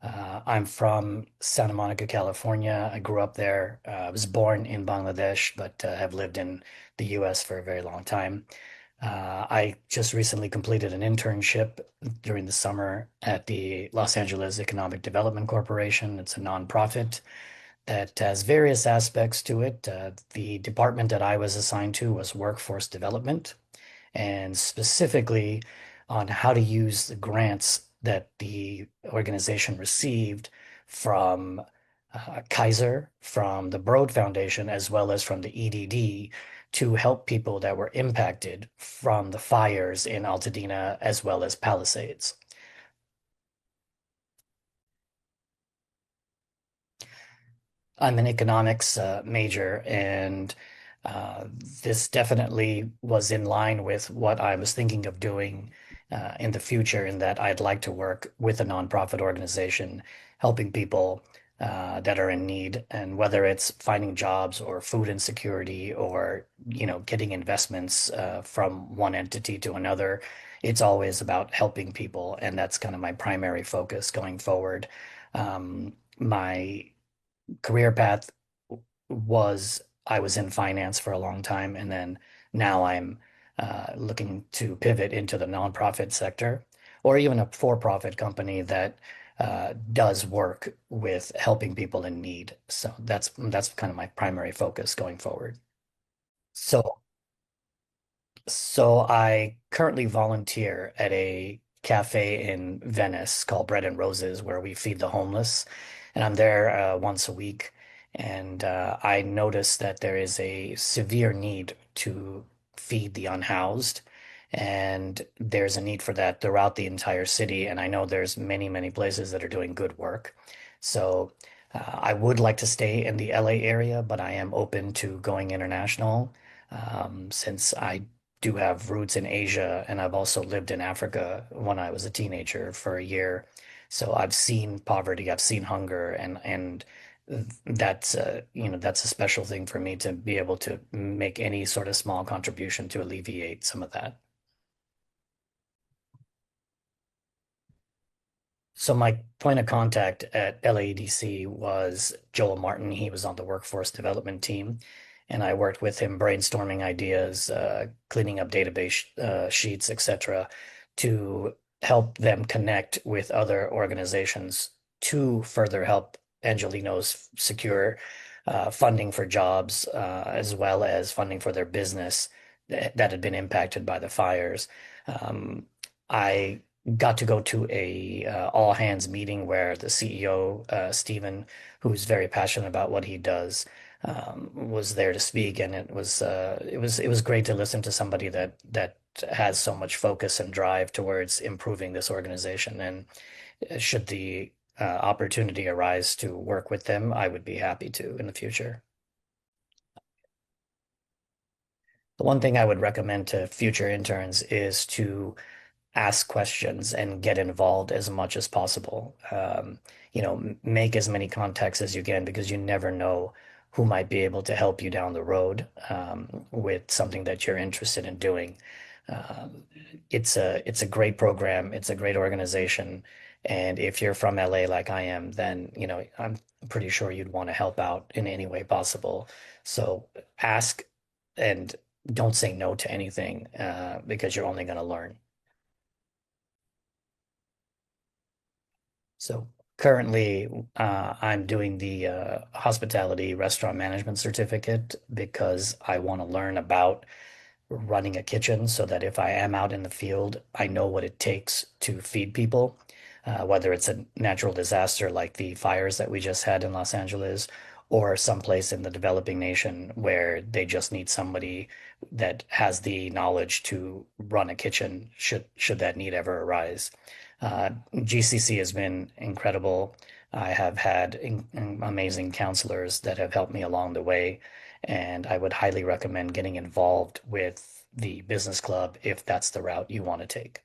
I'm from Santa Monica, California. I grew up there. I was born in Bangladesh, but have lived in the US for a very long time. I just recently completed an internship during the summer at the Los Angeles Economic Development Corporation. It's a nonprofit that has various aspects to it. The department that I was assigned to was workforce development, and specifically on how to use the grants that the organization received from Kaiser, from the Broad Foundation, as well as from the EDD to help people that were impacted from the fires in Altadena as well as Palisades. I'm an economics major, and uh, this definitely was in line with what I was thinking of doing in the future, in that I'd like to work with a nonprofit organization, helping people that are in need, and whether it's finding jobs or food insecurity or, getting investments from one entity to another. It's always about helping people, and that's kind of my primary focus going forward. My career path was I was in finance for a long time, and then now I'm looking to pivot into the nonprofit sector or even a for-profit company that does work with helping people in need. So that's kind of my primary focus going forward. So So I currently volunteer at a cafe in Venice called Bread and Roses, where we feed the homeless, and I'm there once a week. And I noticed that there is a severe need to feed the unhoused, and there's a need for that throughout the entire city. And I know there's many, many places that are doing good work. So I would like to stay in the LA area, but I am open to going international since I do have roots in Asia, and I've also lived in Africa when I was a teenager for a year. So I've seen poverty, I've seen hunger, and that's that's a special thing for me to be able to make any sort of small contribution to alleviate some of that. So my point of contact at LADC was Joel Martin. He was on the workforce development team, and I worked with him brainstorming ideas, cleaning up database sheets, etc., to help them connect with other organizations to further help Angelinos secure funding for jobs, as well as funding for their business that had been impacted by the fires. I got to go to a all hands meeting where the CEO, Stephen, who's very passionate about what he does, was there to speak, and it was great to listen to somebody that has so much focus and drive towards improving this organization. And should the opportunity arise to work with them, I would be happy to in the future. The one thing I would recommend to future interns is to ask questions and get involved as much as possible. Make as many contacts as you can, because you never know who might be able to help you down the road with something that you're interested in doing. Um, it's a great program. It's a great organization. And if you're from LA like I am, then, I'm pretty sure you'd want to help out in any way possible. So ask, and don't say no to anything because you're only going to learn. So currently, I'm doing the hospitality restaurant management certificate because I want to learn about running a kitchen so that if I am out in the field, I know what it takes to feed people, whether it's a natural disaster like the fires that we just had in Los Angeles, or someplace in the developing nation where they just need somebody that has the knowledge to run a kitchen should that need ever arise. GCC has been incredible. I have had amazing counselors that have helped me along the way, and I would highly recommend getting involved with the business club if that's the route you want to take.